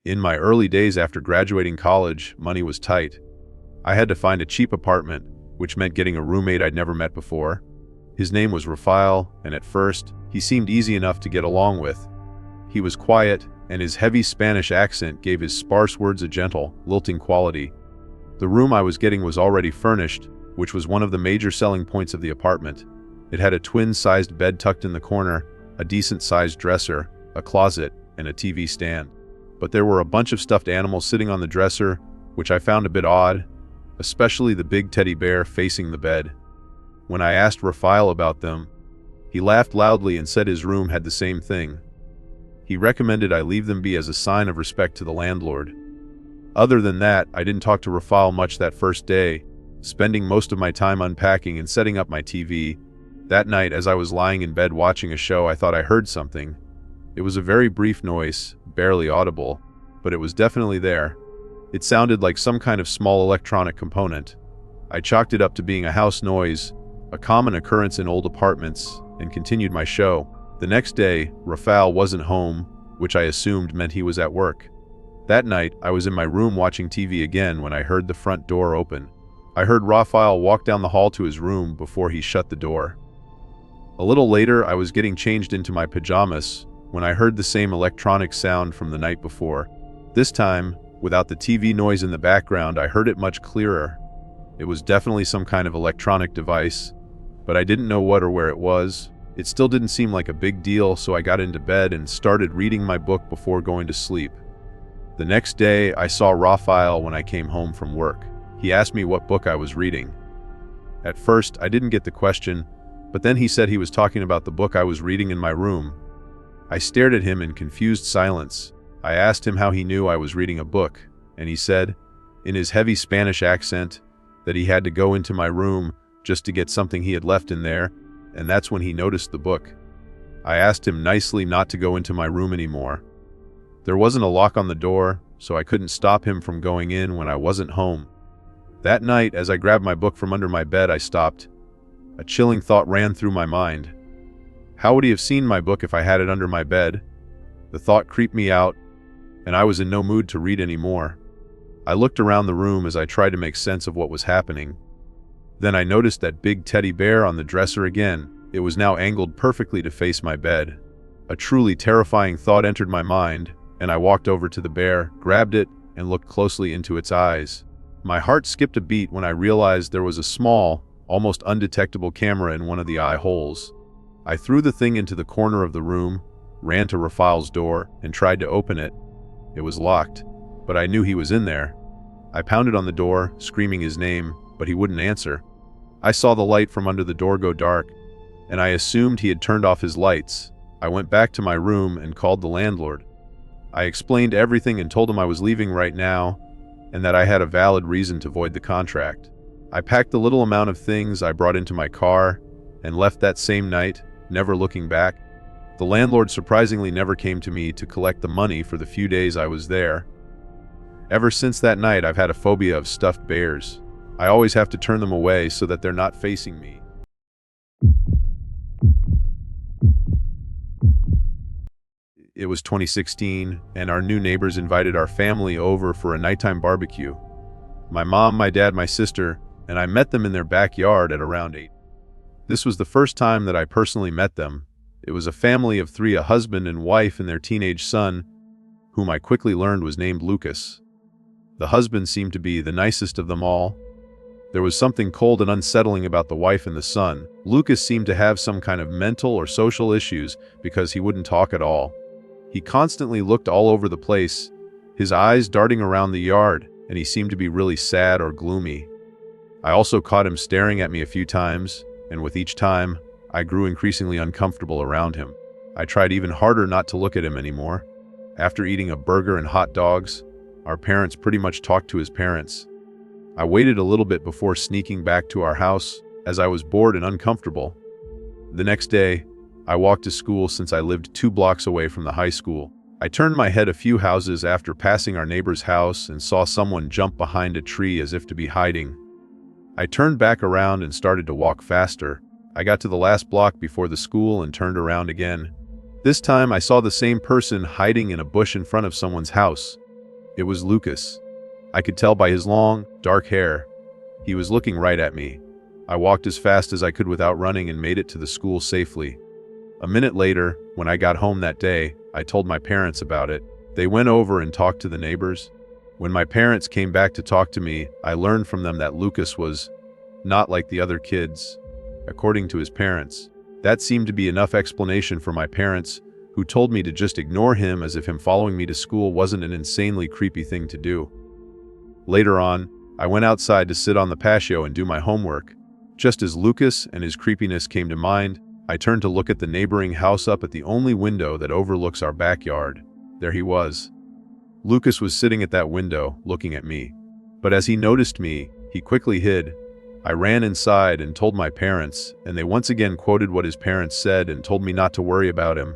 In my early days after graduating college, money was tight. I had to find a cheap apartment, which meant getting a roommate I'd never met before. His name was Rafael, and at first, he seemed easy enough to get along with. He was quiet, and his heavy Spanish accent gave his sparse words a gentle, lilting quality. The room I was getting was already furnished, which was one of the major selling points of the apartment. It had a twin-sized bed tucked in the corner, a decent-sized dresser, a closet, and a TV stand. But there were a bunch of stuffed animals sitting on the dresser, which I found a bit odd, especially the big teddy bear facing the bed. When I asked Rafael about them, he laughed loudly and said his room had the same thing. He recommended I leave them be as a sign of respect to the landlord. Other than that, I didn't talk to Rafael much that first day, spending most of my time unpacking and setting up my TV. That night, as I was lying in bed watching a show, I thought I heard something. It was a very brief noise, barely audible, but it was definitely there. It sounded like some kind of small electronic component. I chalked it up to being a house noise, a common occurrence in old apartments, and continued my show. The next day, Rafael wasn't home, which I assumed meant he was at work. That night, I was in my room watching TV again when I heard the front door open. I heard Rafael walk down the hall to his room before he shut the door. A little later, I was getting changed into my pajamas when I heard the same electronic sound from the night before. This time, without the TV noise in the background, I heard it much clearer. It was definitely some kind of electronic device, but I didn't know what or where it was. It still didn't seem like a big deal, so I got into bed and started reading my book before going to sleep. The next day, I saw Rafael when I came home from work. He asked me what book I was reading. At first, I didn't get the question, but then he said he was talking about the book I was reading in my room. I stared at him in confused silence. I asked him how he knew I was reading a book, and he said, in his heavy Spanish accent, that he had to go into my room just to get something he had left in there, and that's when he noticed the book. I asked him nicely not to go into my room anymore. There wasn't a lock on the door, so I couldn't stop him from going in when I wasn't home. That night, as I grabbed my book from under my bed, I stopped. A chilling thought ran through my mind. How would he have seen my book if I had it under my bed? The thought creeped me out, and I was in no mood to read anymore. I looked around the room as I tried to make sense of what was happening. Then I noticed that big teddy bear on the dresser again. It was now angled perfectly to face my bed. A truly terrifying thought entered my mind, and I walked over to the bear, grabbed it, and looked closely into its eyes. My heart skipped a beat when I realized there was a small, almost undetectable camera in one of the eye holes. I threw the thing into the corner of the room, ran to Rafael's door, and tried to open it. It was locked, but I knew he was in there. I pounded on the door, screaming his name, but he wouldn't answer. I saw the light from under the door go dark, and I assumed he had turned off his lights. I went back to my room and called the landlord. I explained everything and told him I was leaving right now, and that I had a valid reason to void the contract. I packed the little amount of things I brought into my car and left that same night, never looking back. The landlord surprisingly never came to me to collect the money for the few days I was there. Ever since that night, I've had a phobia of stuffed bears. I always have to turn them away so that they're not facing me. It was 2016, and our new neighbors invited our family over for a nighttime barbecue. My mom, my dad, my sister, and I met them in their backyard at around 8. This was the first time that I personally met them. It was a family of 3, a husband and wife and their teenage son, whom I quickly learned was named Lucas. The husband seemed to be the nicest of them all. There was something cold and unsettling about the wife and the son. Lucas seemed to have some kind of mental or social issues because he wouldn't talk at all. He constantly looked all over the place, his eyes darting around the yard, and he seemed to be really sad or gloomy. I also caught him staring at me a few times, and with each time, I grew increasingly uncomfortable around him. I tried even harder not to look at him anymore. After eating a burger and hot dogs, our parents pretty much talked to his parents. I waited a little bit before sneaking back to our house, as I was bored and uncomfortable. The next day, I walked to school since I lived 2 blocks away from the high school. I turned my head a few houses after passing our neighbor's house and saw someone jump behind a tree as if to be hiding. I turned back around and started to walk faster. I got to the last block before the school and turned around again. This time I saw the same person hiding in a bush in front of someone's house. It was Lucas. I could tell by his long, dark hair. He was looking right at me. I walked as fast as I could without running and made it to the school safely. A minute later, when I got home that day, I told my parents about it. They went over and talked to the neighbors. When my parents came back to talk to me, I learned from them that Lucas was not like the other kids, according to his parents. That seemed to be enough explanation for my parents, who told me to just ignore him as if him following me to school wasn't an insanely creepy thing to do. Later on, I went outside to sit on the patio and do my homework. Just as Lucas and his creepiness came to mind, I turned to look at the neighboring house up at the only window that overlooks our backyard. There he was. Lucas was sitting at that window, looking at me. But as he noticed me, he quickly hid. I ran inside and told my parents, and they once again quoted what his parents said and told me not to worry about him.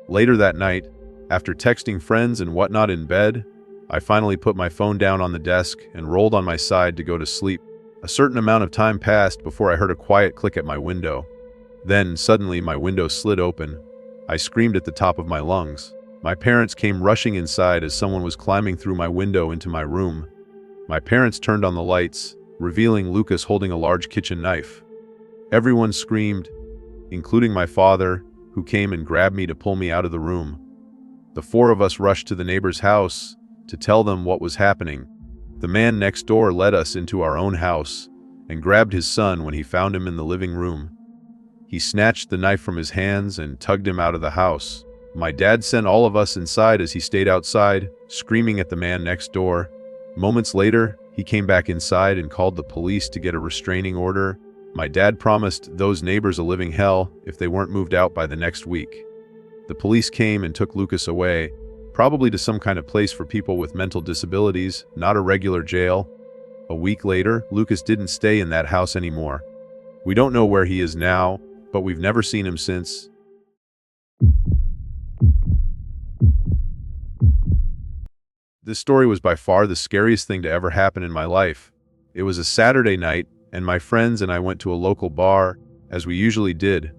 Later that night, after texting friends and whatnot in bed, I finally put my phone down on the desk and rolled on my side to go to sleep. A certain amount of time passed before I heard a quiet click at my window. Then, suddenly, my window slid open. I screamed at the top of my lungs. My parents came rushing inside as someone was climbing through my window into my room. My parents turned on the lights, revealing Lucas holding a large kitchen knife. Everyone screamed, including my father, who came and grabbed me to pull me out of the room. The four of us rushed to the neighbor's house to tell them what was happening. The man next door led us into our own house and grabbed his son when he found him in the living room. He snatched the knife from his hands and tugged him out of the house. My dad sent all of us inside as he stayed outside, screaming at the man next door. Moments later, he came back inside and called the police to get a restraining order. My dad promised those neighbors a living hell if they weren't moved out by the next week. The police came and took Lucas away, probably to some kind of place for people with mental disabilities, not a regular jail. A week later, Lucas didn't stay in that house anymore. We don't know where he is now, but we've never seen him since. This story was by far the scariest thing to ever happen in my life. It was a Saturday night, and my friends and I went to a local bar, as we usually did.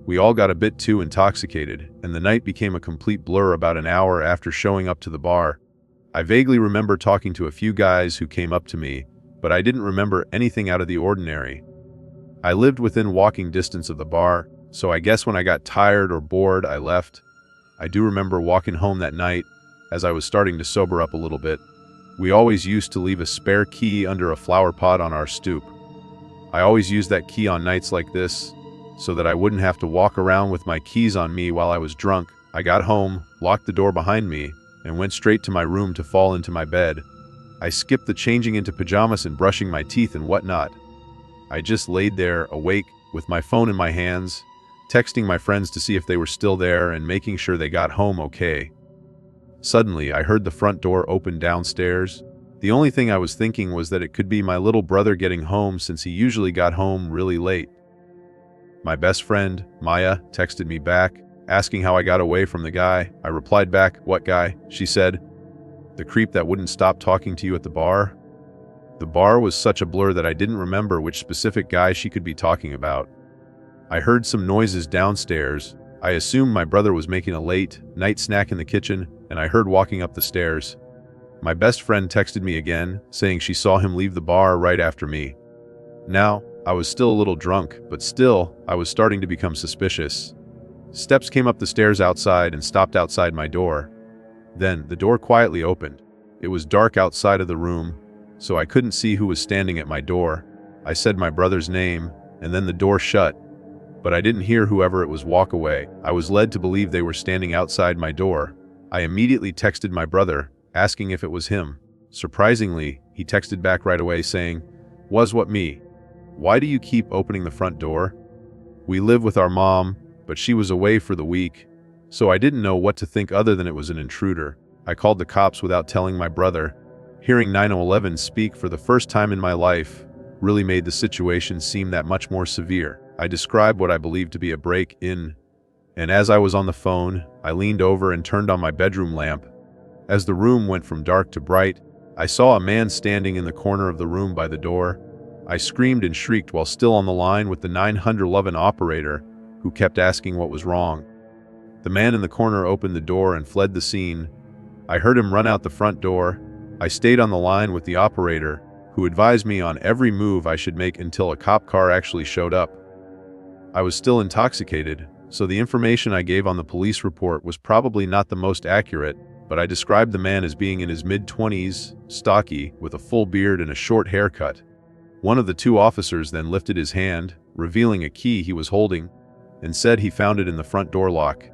We all got a bit too intoxicated, and the night became a complete blur about an hour after showing up to the bar. I vaguely remember talking to a few guys who came up to me, but I didn't remember anything out of the ordinary. I lived within walking distance of the bar, so I guess when I got tired or bored, I left. I do remember walking home that night, as I was starting to sober up a little bit. We always used to leave a spare key under a flower pot on our stoop. I always used that key on nights like this, so that I wouldn't have to walk around with my keys on me while I was drunk. I got home, locked the door behind me, and went straight to my room to fall into my bed. I skipped the changing into pajamas and brushing my teeth and whatnot. I just laid there, awake, with my phone in my hands, texting my friends to see if they were still there and making sure they got home okay. Suddenly, I heard the front door open downstairs. The only thing I was thinking was that it could be my little brother getting home since he usually got home really late. My best friend, Maya, texted me back, asking how I got away from the guy. I replied back, "What guy?" She said, "The creep that wouldn't stop talking to you at the bar." The bar was such a blur that I didn't remember which specific guy she could be talking about. I heard some noises downstairs. I assumed my brother was making a late night snack in the kitchen, and I heard walking up the stairs. My best friend texted me again, saying she saw him leave the bar right after me. Now, I was still a little drunk, but still, I was starting to become suspicious. Steps came up the stairs outside and stopped outside my door. Then, the door quietly opened. It was dark outside of the room, so I couldn't see who was standing at my door. I said my brother's name, and then the door shut. But I didn't hear whoever it was walk away. I was led to believe they were standing outside my door. I immediately texted my brother, asking if it was him. Surprisingly, he texted back right away saying, "Was what me? Why do you keep opening the front door?" We live with our mom, but she was away for the week, so I didn't know what to think other than it was an intruder. I called the cops without telling my brother. Hearing 911 speak for the first time in my life really made the situation seem that much more severe. I described what I believed to be a break-in, and as I was on the phone, I leaned over and turned on my bedroom lamp. As the room went from dark to bright, I saw a man standing in the corner of the room by the door. I screamed and shrieked while still on the line with the 911 operator, who kept asking what was wrong. The man in the corner opened the door and fled the scene. I heard him run out the front door, I stayed on the line with the operator, who advised me on every move I should make until a cop car actually showed up. I was still intoxicated, so the information I gave on the police report was probably not the most accurate, but I described the man as being in his mid-20s, stocky, with a full beard and a short haircut. One of the two officers then lifted his hand, revealing a key he was holding, and said he found it in the front door lock.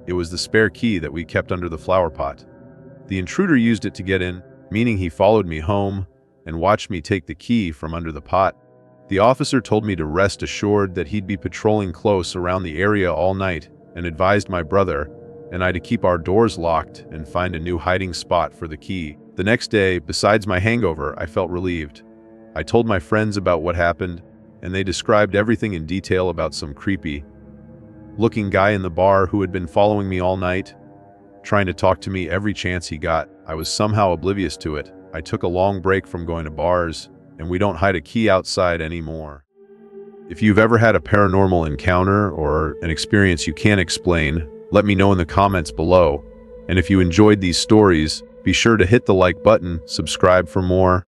It was the spare key that we kept under the flower pot. The intruder used it to get in, meaning he followed me home and watched me take the key from under the pot. The officer told me to rest assured that he'd be patrolling close around the area all night and advised my brother and I to keep our doors locked and find a new hiding spot for the key. The next day, besides my hangover, I felt relieved. I told my friends about what happened, and they described everything in detail about some creepy-looking guy in the bar who had been following me all night, trying to talk to me every chance he got. I was somehow oblivious to it. I took a long break from going to bars, and we don't hide a key outside anymore. If you've ever had a paranormal encounter or an experience you can't explain, let me know in the comments below. And if you enjoyed these stories, be sure to hit the like button, subscribe for more.